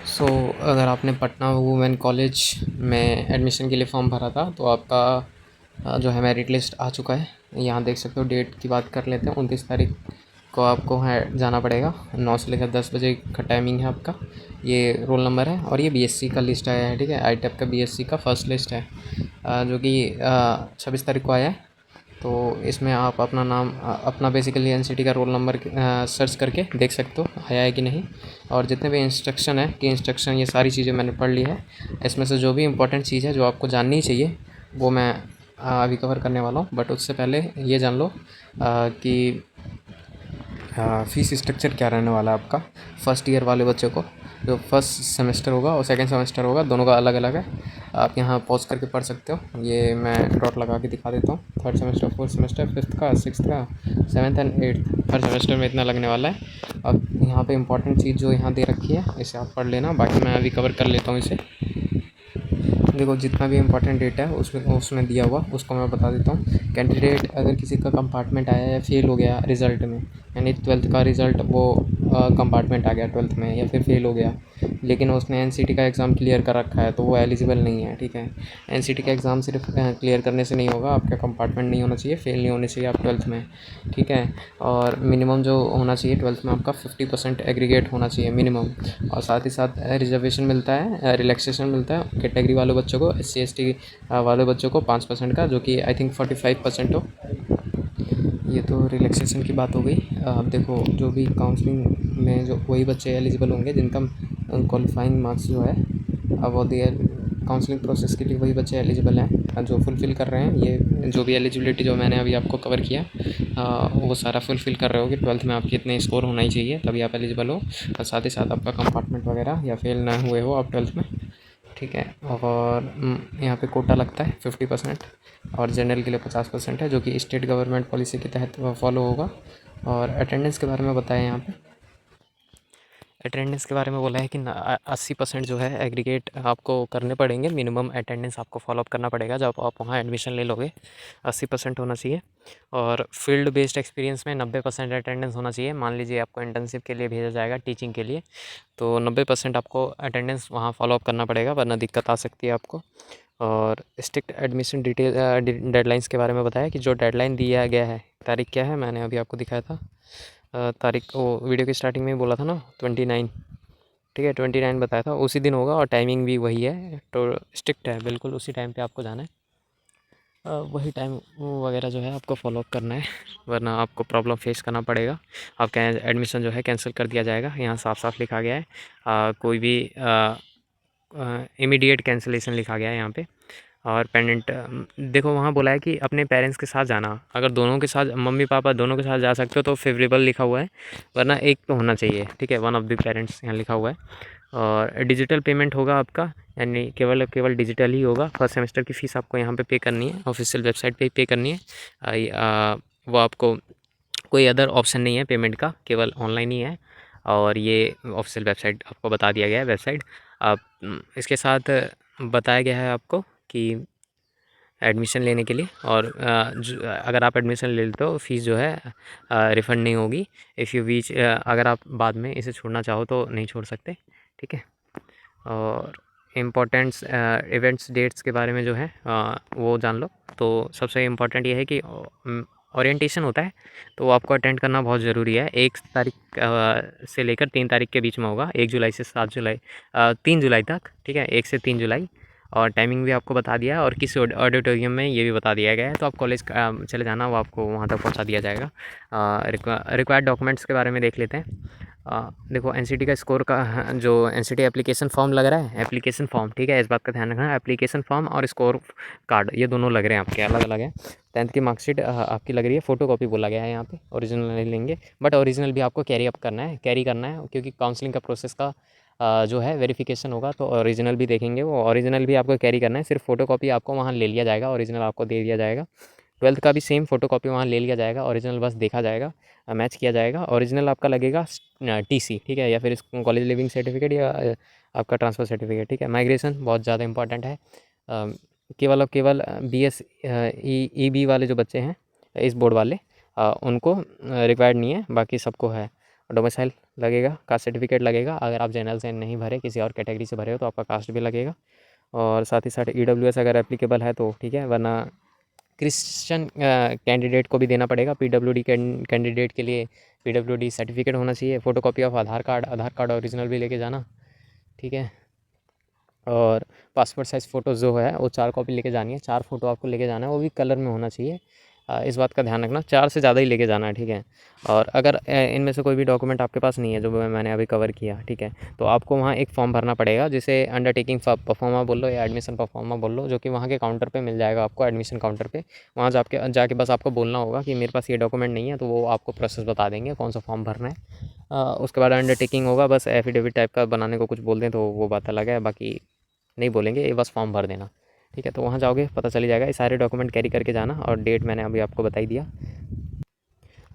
सो अगर आपने Patna women college में एडमिशन के लिए फॉर्म भरा था तो आपका जो है मेरिट लिस्ट आ चुका है। यहाँ देख सकते हो। डेट की बात कर लेते हैं। 29 तारीख को आपको है जाना पड़ेगा। 9 से लेकर 10 बजे का टाइमिंग है आपका। ये रोल नंबर है और ये बीएससी का लिस्ट आया है। ठीक है, आईटेप का बीएससी का फर्स्ट लिस्ट है जो कि 26 तारीख को आया है। तो इसमें आप अपना नाम अपना बेसिकली एनसीटी का रोल नंबर सर्च करके देख सकते हो आया है कि नहीं। और जितने भी इंस्ट्रक्शन है कि इंस्ट्रक्शन ये सारी चीज़ें मैंने पढ़ ली है। इसमें से जो भी इम्पोर्टेंट चीज़ है जो आपको जाननी चाहिए वो मैं अभी कवर करने वाला हूँ। बट उससे पहले ये जान लो कि फ़ीस स्ट्रक्चर क्या रहने वाला है आपका। फर्स्ट ईयर वाले बच्चों को जो फर्स्ट सेमेस्टर होगा और सेकंड सेमेस्टर होगा, दोनों का अलग अलग है। आप यहाँ पॉज करके पढ़ सकते हो। ये मैं डॉट लगा के दिखा देता हूँ। Third semester, fourth semester, fifth का, सिक्स्थ का, seventh and eighth her semester में इतना लगने वाला है। अब यहाँ पे इंपॉर्टेंट चीज़ जो यहाँ दे रखी है इसे आप पढ़ लेना। बाकी मैं अभी कवर कर लेता हूँ इसे। देखो, जितना भी इम्पोर्टेंट डेटा है उसमें दिया हुआ उसको मैं बता देता हूँ। कैंडिडेट अगर किसी का कंपार्टमेंट आया या फेल हो गया रिज़ल्ट में, यानी 12th का रिज़ल्ट वो कंपार्टमेंट आ गया 12th में या फिर फेल हो गया, लेकिन उसने एनसीटी का एग्ज़ाम क्लियर कर रखा है तो वो एलिजिबल नहीं है। ठीक है, एनसीटी का एग्ज़ाम सिर्फ क्लियर करने से नहीं होगा। आपका कंपार्टमेंट नहीं होना चाहिए, फेल नहीं होने चाहिए आप 12th में। ठीक है, और मिनिमम जो होना चाहिए 12th में आपका 50% एग्रीगेट होना चाहिए मिनिमम। और साथ ही साथ रिजर्वेशन मिलता है, रिलैक्सेशन मिलता है कैटेगरी वाले बच्चों को, SC ST वाले बच्चों को 5% का, जो कि आई थिंक 45% हो। ये तो रिलैक्सेशन की बात हो गई। अब देखो, जो भी काउंसलिंग में जो वही बच्चे एलिजिबल होंगे जिनका क्वालिफाइंग मार्क्स जो है अब वो दिए काउंसलिंग प्रोसेस के लिए, वही बच्चे एलिजिबल हैं जो फुलफ़िल कर रहे हैं। ये जो भी एलिजिबिलिटी जो मैंने अभी आपको कवर किया वो सारा फुलफ़िल कर रहे हो कि 12th में आपके इतने स्कोर होना ही चाहिए तभी आप एलिजिबल हो। और साथ ही साथ आपका कंपार्टमेंट वगैरह या फेल ना हुए हो आप 12th में। ठीक है, और यहाँ पे कोटा लगता है 50% और जनरल के लिए 50% है, जो कि स्टेट गवर्नमेंट पॉलिसी के तहत फॉलो होगा। और अटेंडेंस के बारे में बताया यहाँ पे। अटेंडेंस के बारे में बोला है कि 80% जो है एग्रीगेट आपको करने पड़ेंगे। मिनिमम अटेंडेंस आपको फॉलोअप करना पड़ेगा जब आप वहाँ एडमिशन ले लोगे। 80% होना चाहिए। और फील्ड बेस्ड एक्सपीरियंस में 90% अटेंडेंस होना चाहिए। मान लीजिए आपको इंटर्नशिप के लिए भेजा जाएगा टीचिंग के लिए, तो 90% आपको अटेंडेंस वहाँ फॉलोअप करना पड़ेगा, वरना दिक्कत आ सकती है आपको। और स्ट्रिक्ट एडमिशन डिटेल डेडलाइंस के बारे में बताया कि जो डेडलाइन दिया गया है, तारीख क्या है मैंने अभी आपको दिखाया था। तारीख वो वीडियो की स्टार्टिंग में ही बोला था ना, 29। ठीक है, 29 बताया था, उसी दिन होगा और टाइमिंग भी वही है। तो स्ट्रिक्ट है बिल्कुल, उसी टाइम पे आपको जाना है। वही टाइम वगैरह जो है आपको फॉलोअप करना है, वरना आपको प्रॉब्लम फेस करना पड़ेगा। आपका एडमिशन जो है कैंसिल कर दिया जाएगा। यहाँ साफ साफ लिखा गया है, कोई भी इमीडिएट कैंसिलेशन लिखा गया है यहाँ पे। और पेंडेंट देखो, वहाँ बोला है कि अपने पेरेंट्स के साथ जाना। अगर दोनों के साथ, मम्मी पापा दोनों के साथ जा सकते हो तो फेवरेबल लिखा हुआ है, वरना एक तो होना चाहिए। ठीक है, वन ऑफ द पेरेंट्स यहाँ लिखा हुआ है। और डिजिटल पेमेंट होगा आपका, यानी केवल डिजिटल ही होगा। फर्स्ट सेमेस्टर की फ़ीस आपको यहाँ पे पे करनी है, ऑफिशियल वेबसाइट पे ही पे करनी है। वो आपको कोई अदर ऑप्शन नहीं है पेमेंट का, केवल ऑनलाइन ही है। और ये ऑफिशियल वेबसाइट आपको बता दिया गया है, वेबसाइट। आप इसके साथ बताया गया है आपको कि एडमिशन लेने के लिए, और अगर आप एडमिशन ले लेते हो फ़ीस जो है रिफ़ंड नहीं होगी। इफ़ यू वीच अगर आप बाद में इसे छोड़ना चाहो तो नहीं छोड़ सकते। ठीक है, और इम्पोर्टेंट्स इवेंट्स डेट्स के बारे में जो है वो जान लो। तो सबसे इम्पोर्टेंट ये है कि ओरिएंटेशन होता है, तो वो आपको अटेंड करना बहुत ज़रूरी है। 1 तारीख से लेकर 3 तारीख के बीच में होगा। 1 जुलाई से 7 जुलाई 3 जुलाई तक। ठीक है, 1 से 3 जुलाई। और टाइमिंग भी आपको बता दिया है और किस ऑडिटोरियम में ये भी बता दिया गया है। तो आप कॉलेज चले जाना, वो आपको वहाँ तक पहुँचा दिया जाएगा। रिक्वायर्ड डॉक्यूमेंट्स के बारे में देख लेते हैं। देखो, एनसीटी का स्कोर का जो एनसीटी एप्लीकेशन फॉर्म लग रहा है, एप्लीकेशन फॉर्म, ठीक है, इस बात का ध्यान रखना। एप्लीकेशन फॉर्म और स्कोर कार्ड ये दोनों लग रहे हैं आपके, अलग अलग है। 10th की मार्कशीट आपकी लग रही है, फ़ोटो कॉपी बोला गया है यहाँ पे, ओरिजिनल नहीं लेंगे। बट ओरिजिनल भी आपको कैरी करना है, क्योंकि काउंसलिंग का प्रोसेस का जो है वेरिफिकेशन होगा, तो ओरिजिनल भी देखेंगे। वो ओरिजिनल भी आपको कैरी करना है। सिर्फ फ़ोटो कॉपी आपको वहाँ ले लिया जाएगा, ओरिजिनल आपको दे दिया जाएगा। 12th का भी सेम फ़ोटो कॉपी वहाँ ले लिया जाएगा, ओरिजिनल बस देखा जाएगा, मैच किया जाएगा। ओरिजिनल आपका लगेगा टीसी, ठीक है, या फिर कॉलेज लिविंग सर्टिफिकेट, या आपका ट्रांसफ़र सर्टिफिकेट। ठीक है, माइग्रेशन बहुत ज़्यादा इंपॉर्टेंट है। केवल और केवल BS EB वाले जो बच्चे हैं, इस बोर्ड वाले, उनको रिक्वायर्ड नहीं है, बाकी सबको है। डोमिसाइल लगेगा, कास्ट सर्टिफिकेट लगेगा। अगर आप जनरल से नहीं भरे, किसी और कैटेगरी से भरे हो तो आपका कास्ट भी लगेगा। और साथ ही साथ EWS अगर एप्लीकेबल है तो ठीक है, वरना क्रिश्चियन कैंडिडेट को भी देना पड़ेगा। PWD कैंडिडेट के लिए PWD सर्टिफिकेट होना चाहिए। Photocopy of Aadhaar card original भी लेके जाना, ठीक है। और पासपोर्ट साइज़ फ़ोटो जो है वो 4 कॉपी लेके जानी है। 4 फ़ोटो आपको लेके जाना है, वो भी कलर में होना चाहिए। इस बात का ध्यान रखना, 4 से ज़्यादा ही लेके जाना है, ठीक है। और अगर इनमें से कोई भी डॉक्यूमेंट आपके पास नहीं है जो मैंने अभी कवर किया, ठीक है, तो आपको वहाँ एक फॉर्म भरना पड़ेगा, जिसे अंडरटेकिंग परफॉर्मा बोल लो या एडमिशन परफॉर्मा बोल लो, जो कि वहाँ के काउंटर पे मिल जाएगा आपको, एडमिशन काउंटर पे। वहाँ जाके बस आपको बोलना होगा कि मेरे पास ये डॉक्यूमेंट नहीं है, तो वो आपको प्रोसेस बता देंगे कौन सा फॉर्म भरना है। उसके बाद अंडरटेकिंग होगा, बस एफिडेविट टाइप का बनाने को कुछ बोल दें तो वो बात अलग है, बाकी नहीं बोलेंगे, ये बस फॉर्म भर देना, ठीक है। तो वहाँ जाओगे पता चल जाएगा। ये सारे डॉक्यूमेंट कैरी करके जाना। और डेट मैंने अभी आपको बता ही दिया,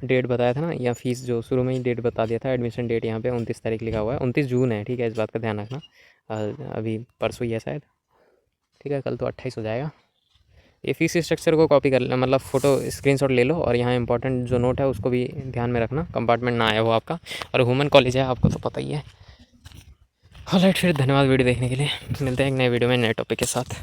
डेट बताया था ना, या फ़ीस जो शुरू में ही डेट बता दिया था। एडमिशन डेट यहाँ पे 29 तारीख लिखा हुआ है, 29 जून है, ठीक है, इस बात का ध्यान रखना। अभी परसों ही है शायद, ठीक है, कल तो 28 हो जाएगा। ये फ़ीस स्ट्रक्चर को कॉपी कर लेना, मतलब फ़ोटो स्क्रीनशॉट ले लो। और यहाँ इंपॉर्टेंट जो नोट है उसको भी ध्यान में रखना, कंपार्टमेंट ना आया हो आपका। और वुमेन कॉलेज है, आपको तो पता ही है। ऑलराइट, फिर धन्यवाद वीडियो देखने के लिए। मिलते हैं एक नए वीडियो में नए टॉपिक के साथ।